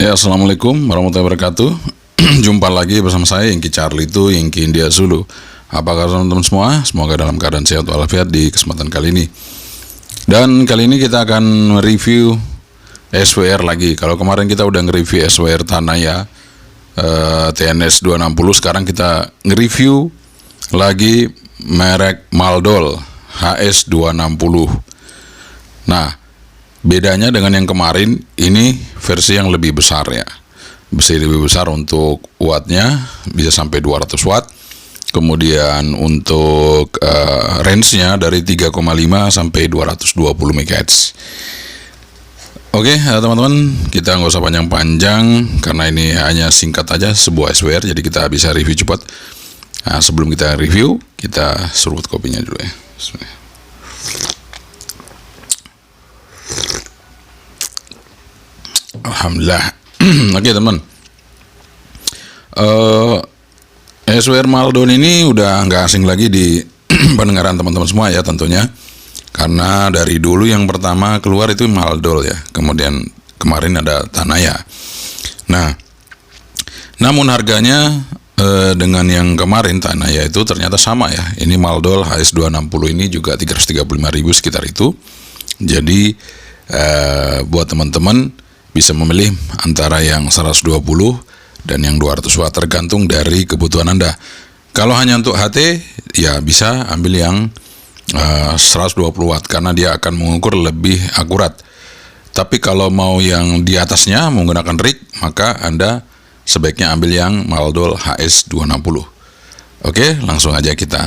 Ya, assalamualaikum warahmatullahi wabarakatuh. Jumpa lagi bersama saya Yingki Charlie itu Yingki India Zulu. Apa kabar teman-teman semua? Semoga dalam keadaan sehat walafiat di kesempatan kali ini. Dan kali ini kita akan review SWR lagi. Kalau kemarin kita udah nge-review SWR Tanaya TNS 260, sekarang kita nge-review lagi merek Maldol HS 260. Nah, bedanya dengan yang kemarin, ini versi yang lebih besar ya. Versi lebih besar untuk wattnya bisa sampai 200 watt. Kemudian untuk range-nya dari 3,5 sampai 220 MHz. Oke, teman-teman, kita nggak usah panjang-panjang karena ini hanya singkat aja sebuah SWR, jadi kita bisa review cepat. Nah, sebelum kita review, kita seruput kopinya dulu ya. Alhamdulillah. Oke teman, SWR Maldol ini udah nggak asing lagi di pendengaran teman-teman semua ya tentunya, karena dari dulu yang pertama keluar itu Maldol ya, kemudian kemarin ada Tanaya. Nah, namun harganya dengan yang kemarin Tanaya itu ternyata sama ya. Ini Maldol HS 260 ini juga 335.000 sekitar itu. Jadi buat teman-teman bisa memilih antara yang 120 dan yang 200 watt tergantung dari kebutuhan Anda. Kalau hanya untuk HT ya bisa ambil yang 120 watt karena dia akan mengukur lebih akurat. Tapi kalau mau yang di atasnya menggunakan rig, maka Anda sebaiknya ambil yang Maldol HS 260. Oke, langsung aja kita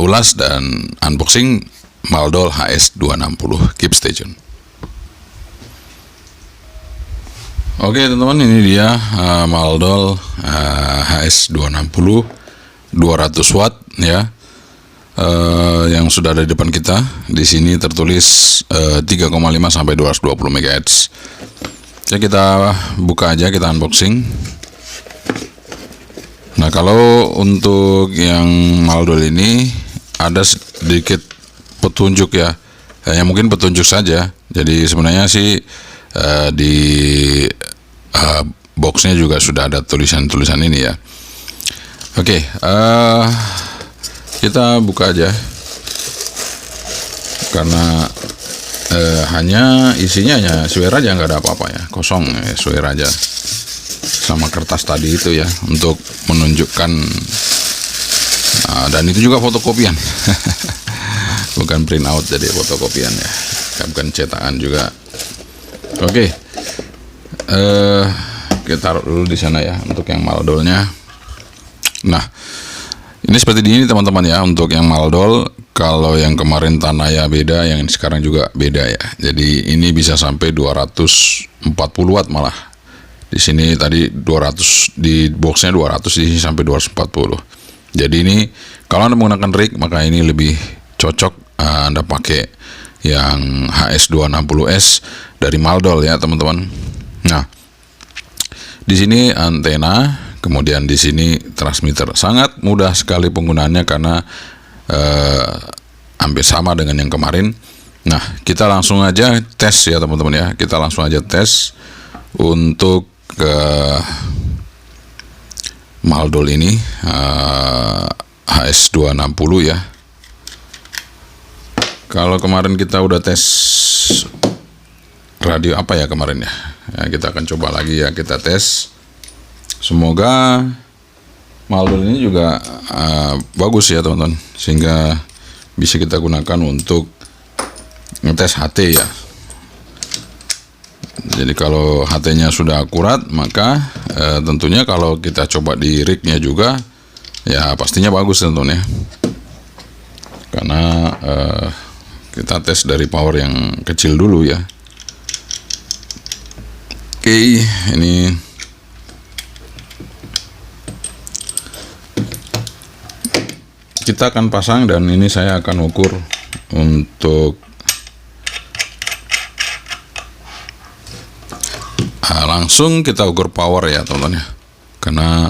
ulas dan unboxing Maldol HS 260. Keep stay tune. Oke teman-teman, ini dia Maldol HS 260 200 watt ya, yang sudah ada di depan kita. Di sini tertulis 3,5 sampai 220 MHz. Oke, kita buka aja, kita unboxing. Nah, kalau untuk yang Maldol ini ada sedikit petunjuk ya, yang mungkin petunjuk saja. Jadi sebenarnya sih di boxnya juga sudah ada tulisan-tulisan ini ya. Oke, kita buka aja karena hanya isinya hanya SWR aja, nggak ada apa-apa ya, kosong ya, SWR aja sama kertas tadi itu ya untuk menunjukkan, dan itu juga fotokopian bukan print out, jadi fotokopian ya, bukan cetakan juga. Oke, kita taruh dulu di sana ya untuk yang Maldolnya. Nah, ini seperti ini teman-teman ya untuk yang Maldol. Kalau yang kemarin Tanaya beda, yang sekarang juga beda ya. Jadi ini bisa sampai 240 watt malah. Di sini tadi 200, di boxnya 200, di sini sampai 240. Jadi ini kalau Anda menggunakan rig, maka ini lebih cocok Anda pakai yang HS 260S dari Maldol ya teman-teman. Nah, di sini antena, kemudian di sini transmitter. Sangat mudah sekali penggunaannya karena hampir sama dengan yang kemarin. Nah, kita langsung aja tes ya teman-teman ya. Kita langsung aja tes untuk Maldol ini HS 260 ya. Kalau kemarin kita udah tes radio apa ya kemarin ya, kita akan coba lagi ya, kita tes. Semoga Maldol ini juga bagus ya teman-teman, sehingga bisa kita gunakan untuk ngetes HT ya. Jadi kalau HT-nya sudah akurat, maka tentunya kalau kita coba di rig-nya juga ya pastinya bagus tentunya, karena kita tes dari power yang kecil dulu ya. Oke, ini kita akan pasang dan ini saya akan ukur untuk langsung kita ukur power ya teman-teman ya. Karena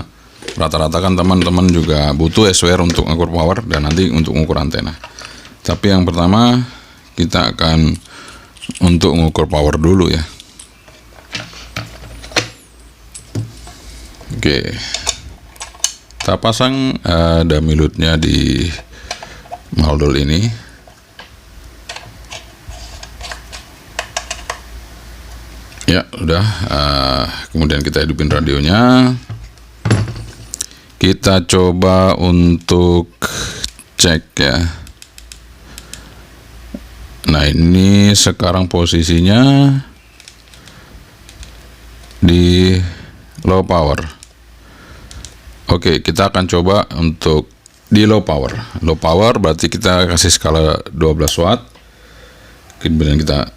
rata-rata kan teman-teman juga butuh SWR untuk ukur power dan nanti untuk ukur antena. Tapi yang pertama kita akan untuk mengukur power dulu ya. Oke, kita pasang dummy load-nya di Maldol ini. Ya udah, kemudian kita hidupin radionya. Kita coba untuk cek ya. Nah, ini sekarang posisinya di low power. Oke, kita akan coba untuk di low power. Low power berarti kita kasih skala 12 watt. Kemudian kita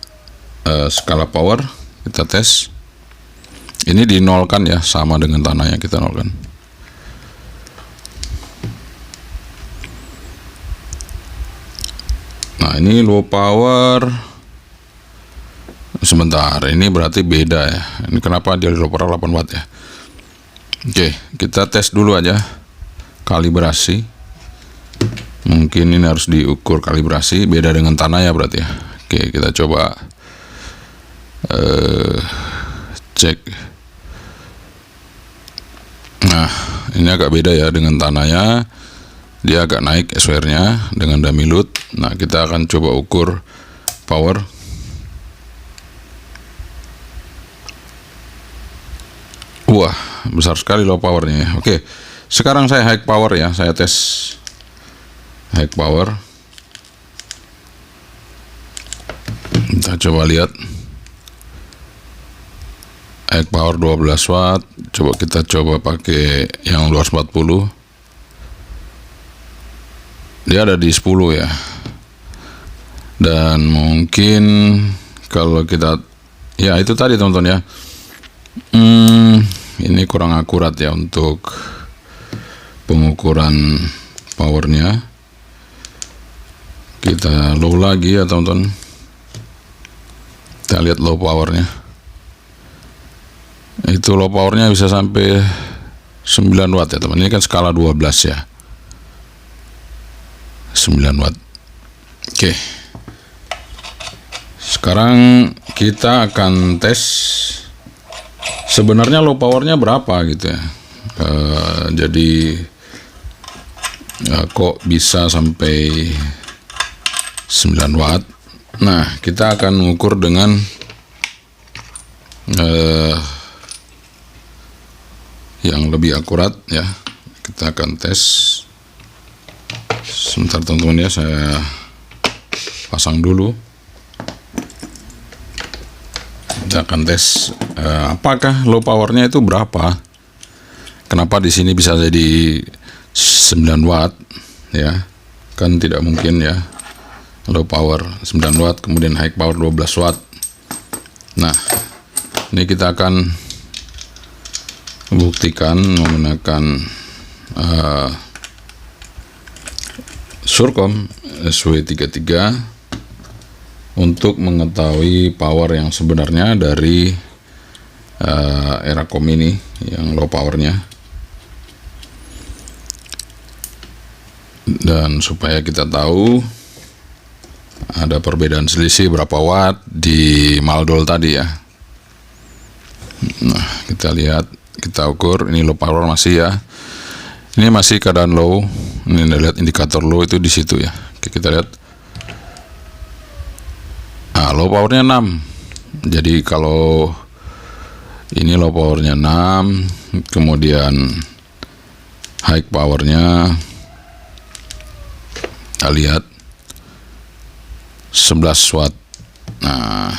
skala power, kita tes. Ini dinolkan ya, sama dengan tanahnya kita nolkan. Nah, ini low power. Sebentar, ini berarti beda ya. Ini kenapa dia low power 8 watt ya? Oke, kita tes dulu aja kalibrasi. Mungkin ini harus diukur kalibrasi, beda dengan tanah ya berarti ya. Oke, kita coba cek. Nah, ini agak beda ya dengan tanahnya. Dia agak naik SWR-nya dengan dummy load. Nah, kita akan coba ukur power. Wah, besar sekali low powernya ya. Oke, sekarang saya high power ya. Saya tes high power. Kita coba lihat. High power 12 watt. Coba kita coba pakai yang 240. Dia ada di 10 ya. Dan mungkin kalau kita, ya itu tadi teman-teman ya. Ini kurang akurat ya untuk pengukuran powernya. Kita low lagi ya teman-teman. Kita lihat low powernya. Itu low powernya bisa sampai 9 watt ya teman. Ini kan skala 12 ya. 9 watt. Oke. Sekarang kita akan tes sebenarnya low powernya berapa gitu ya. Jadi kok bisa sampai 9 watt. Nah, kita akan mengukur dengan yang lebih akurat ya. Kita akan tes. Sebentar teman-teman ya, saya pasang dulu. Kita akan tes apakah low powernya itu berapa. Kenapa di sini bisa jadi 9 watt ya? Kan tidak mungkin ya. Low power 9 watt kemudian high power 12 watt. Nah, ini kita akan buktikan menggunakan Surcom SW33 untuk mengetahui power yang sebenarnya dari Eracom ini yang low powernya. Dan supaya kita tahu ada perbedaan selisih berapa watt di Maldol tadi ya. Nah, kita lihat, kita ukur, ini low power masih ya. Ini masih keadaan low. Ini Anda lihat indikator low itu di situ ya. Oke, kita lihat. Nah, low powernya 6. Jadi kalau ini low powernya 6, kemudian high powernya kita lihat 11 watt. Nah,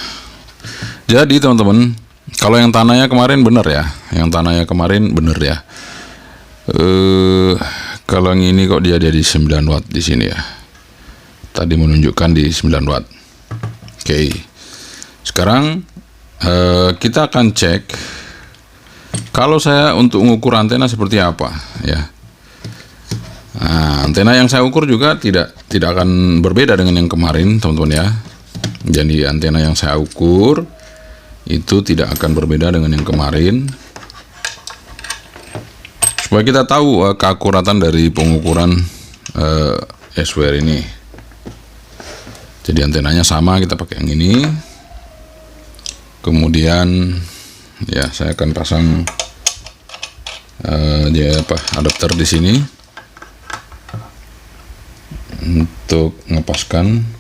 jadi teman-teman, kalau yang tanahnya kemarin benar ya. Yang tanahnya kemarin benar ya. Kalau yang ini kok dia jadi 9 watt di sini ya. Tadi menunjukkan di 9 watt. Oke. Sekarang kita akan cek kalau saya untuk mengukur antena seperti apa ya. Nah, antena yang saya ukur juga tidak akan berbeda dengan yang kemarin, teman-teman ya. Jadi antena yang saya ukur itu tidak akan berbeda dengan yang kemarin. Supaya kita tahu keakuratan dari pengukuran SWR ini. Jadi antenanya sama, kita pakai yang ini. Kemudian ya saya akan pasang adapter di sini untuk ngepaskan.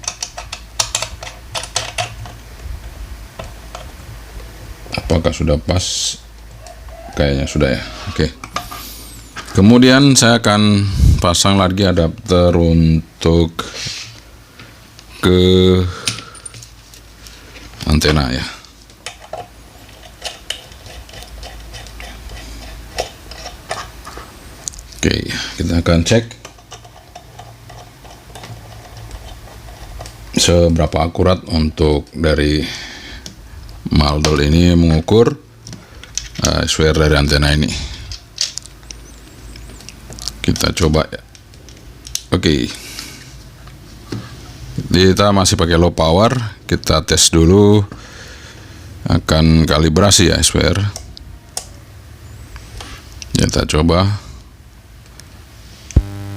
Apakah sudah pas? Kayaknya sudah ya. Oke. Kemudian saya akan pasang lagi adapter untuk ke antena ya. Oke, kita akan cek seberapa akurat untuk dari Maldol ini mengukur SWR dari antena ini. Kita coba ya. Oke. Kita masih pakai low power. Kita tes dulu, akan kalibrasi ya SWR. Kita coba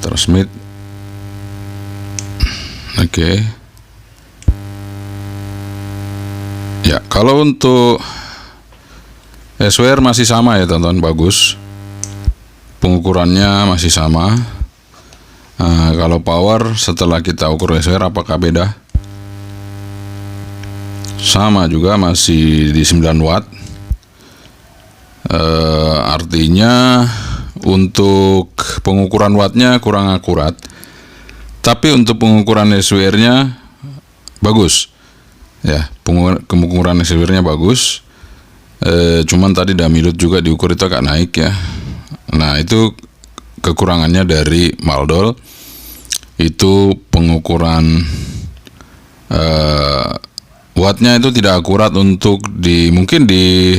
transmit. Oke. Ya, kalau untuk SWR masih sama ya teman-teman, bagus. Pengukurannya masih sama. Nah, kalau power setelah kita ukur SWR apakah beda? Sama juga, masih di 9 watt. Artinya untuk pengukuran wattnya kurang akurat, tapi untuk pengukuran SWR-nya bagus. Ya, pengukuran SWR-nya bagus. Cuman tadi damilut juga diukur itu agak naik ya. Nah, itu kekurangannya dari Maldol. Itu pengukuran wattnya itu tidak akurat untuk mungkin di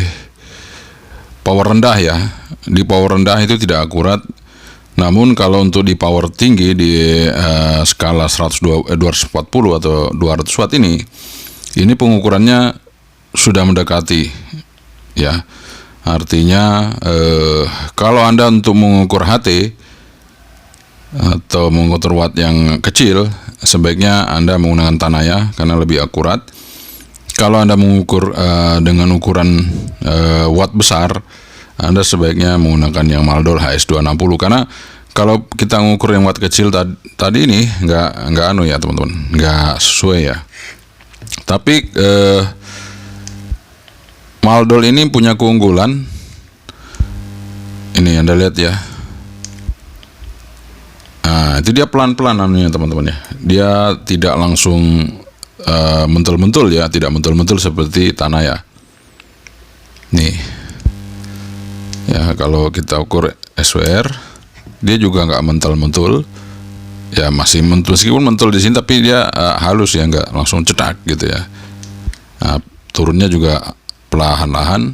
power rendah ya. Di power rendah itu tidak akurat. Namun kalau untuk di power tinggi di skala 240 atau 200 watt ini pengukurannya sudah mendekati ya. Artinya kalau Anda untuk mengukur HT atau mengukur watt yang kecil, sebaiknya Anda menggunakan Tanaya karena lebih akurat. Kalau Anda mengukur dengan ukuran watt besar, Anda sebaiknya menggunakan yang Maldol HS260, karena kalau kita mengukur yang watt kecil tadi ini nggak anu ya teman-teman, nggak sesuai ya. Tapi Maldol ini punya keunggulan. Ini Anda lihat ya. Nah, itu dia pelan-pelan anunya teman-teman ya. Dia tidak langsung mentul-mentul ya, tidak mentul-mentul seperti Tanaya. Nih. Ya, kalau kita ukur SWR, dia juga nggak mentul-mentul. Ya, masih mentul, meskipun mentul di sini tapi dia halus ya, nggak langsung cetak gitu ya. Nah, turunnya juga perlahan-lahan.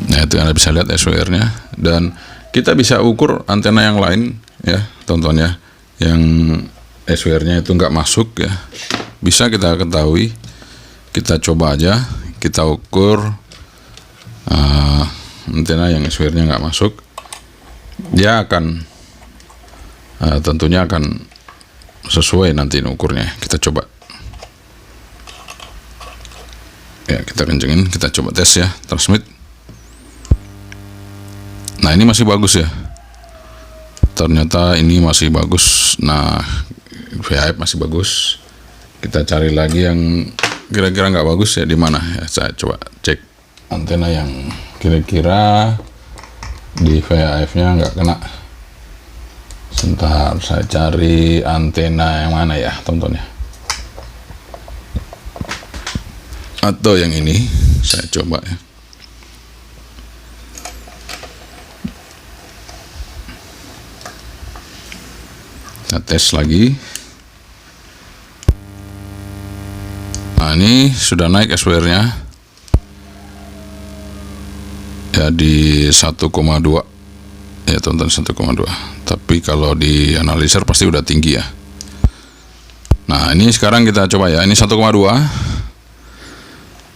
Nah, itu Anda bisa lihat SWR-nya, dan kita bisa ukur antena yang lain ya teman-teman ya, yang SWR-nya itu nggak masuk ya, bisa kita ketahui. Kita coba aja, kita ukur antena yang SWR-nya nggak masuk, dia akan tentunya akan sesuai nanti ukurnya. Kita coba ya, kita kencengin, kita coba tes ya, transmit. Nah, ini masih bagus ya, ternyata ini masih bagus. Nah, VHF masih bagus. Kita cari lagi yang kira-kira nggak bagus ya, di mana ya. Saya coba cek antena yang kira-kira di VHF-nya nggak kena. Sebentar, saya cari antena yang mana ya teman-teman ya. Atau yang ini, saya coba ya. Kita tes lagi. Nah, ini sudah naik SWR-nya ya, di 1,2 ya teman-teman, 1,2. Tapi kalau di analizer pasti udah tinggi ya. Nah, ini sekarang kita coba ya, ini 1,2.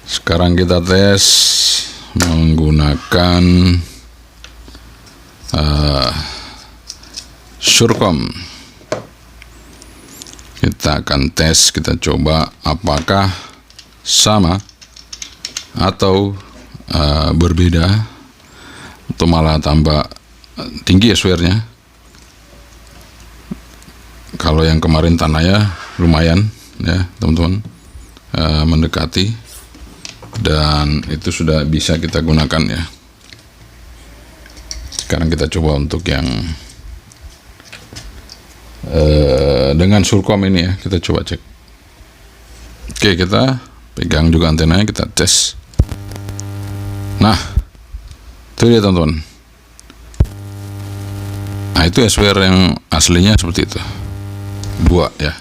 Sekarang kita tes menggunakan Surcom. Kita akan tes, kita coba apakah sama atau berbeda atau malah tambah tinggi SWR-nya. Kalau yang kemarin Tanaya lumayan ya teman-teman, mendekati, dan itu sudah bisa kita gunakan ya. Sekarang kita coba untuk yang dengan Surcom ini ya, kita coba cek. Oke, kita pegang juga antenanya, kita tes. Nah, itu dia teman-teman. Nah, itu SWR yang aslinya seperti itu, 2 ya.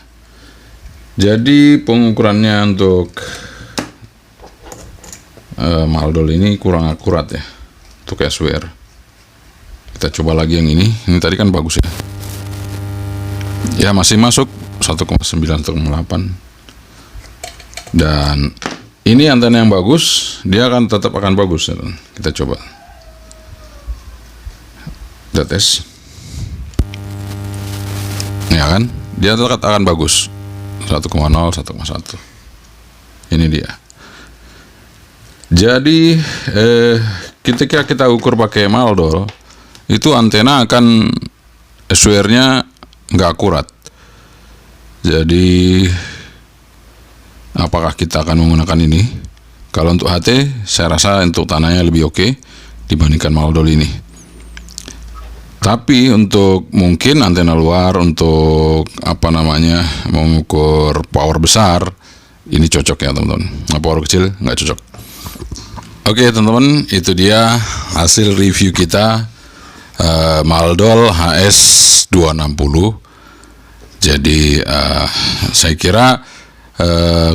Jadi pengukurannya untuk Maldol ini kurang akurat ya untuk SWR. Kita coba lagi yang ini tadi kan bagus ya. Ya masih masuk 1,9, 1,8. Dan ini antena yang bagus, dia akan tetap akan bagus ya. Kita coba. Kita tes. Ya kan? Dia tetap akan bagus. 1,0, 1,1. Ini dia. Jadi ketika kita ukur pakai Maldol, itu antena akan SWR-nya nggak akurat. Jadi apakah kita akan menggunakan ini? Kalau untuk HT, saya rasa untuk tanahnya lebih oke dibandingkan Maldol ini. Tapi untuk mungkin antena luar untuk mengukur power besar, ini cocok ya teman-teman. Power kecil nggak cocok. Oke teman-teman, itu dia hasil review kita Maldol HS260. Jadi saya kira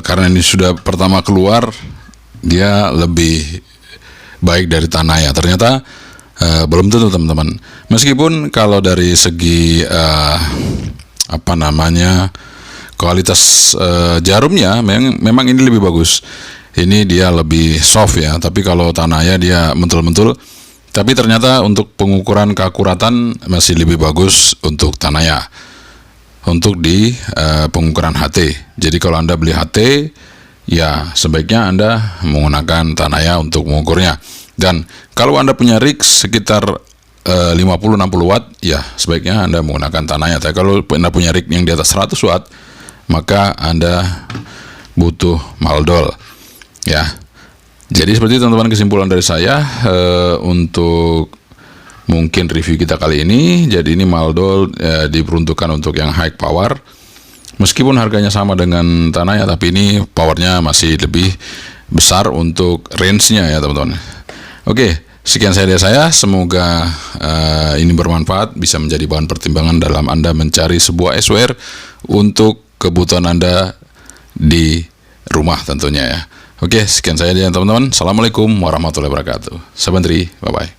karena ini sudah pertama keluar, dia lebih baik dari Tanaya. Ternyata belum tentu teman-teman. Meskipun kalau dari segi kualitas jarumnya memang ini lebih bagus. Ini dia lebih soft ya. Tapi kalau Tanaya dia mentul-mentul. Tapi ternyata untuk pengukuran keakuratan masih lebih bagus untuk Tanaya. Untuk di pengukuran HT. Jadi kalau Anda beli HT, ya sebaiknya Anda menggunakan Tanaya untuk mengukurnya. Dan kalau Anda punya rig sekitar 50-60 watt, ya sebaiknya Anda menggunakan Tanaya. Tapi kalau Anda punya rig yang di atas 100 watt, maka Anda butuh Maldol. Ya, jadi seperti itu teman-teman kesimpulan dari saya untuk mungkin review kita kali ini. Jadi ini Maldol diperuntukkan untuk yang high power. Meskipun harganya sama dengan Tanaya, tapi ini powernya masih lebih besar untuk range-nya ya teman-teman. Oke, sekian dari saya. Semoga ini bermanfaat, bisa menjadi bahan pertimbangan dalam Anda mencari sebuah SWR untuk kebutuhan Anda di rumah tentunya ya. Oke, sekian saya teman-teman. Assalamualaikum warahmatullahi wabarakatuh. Sabandri, bye-bye.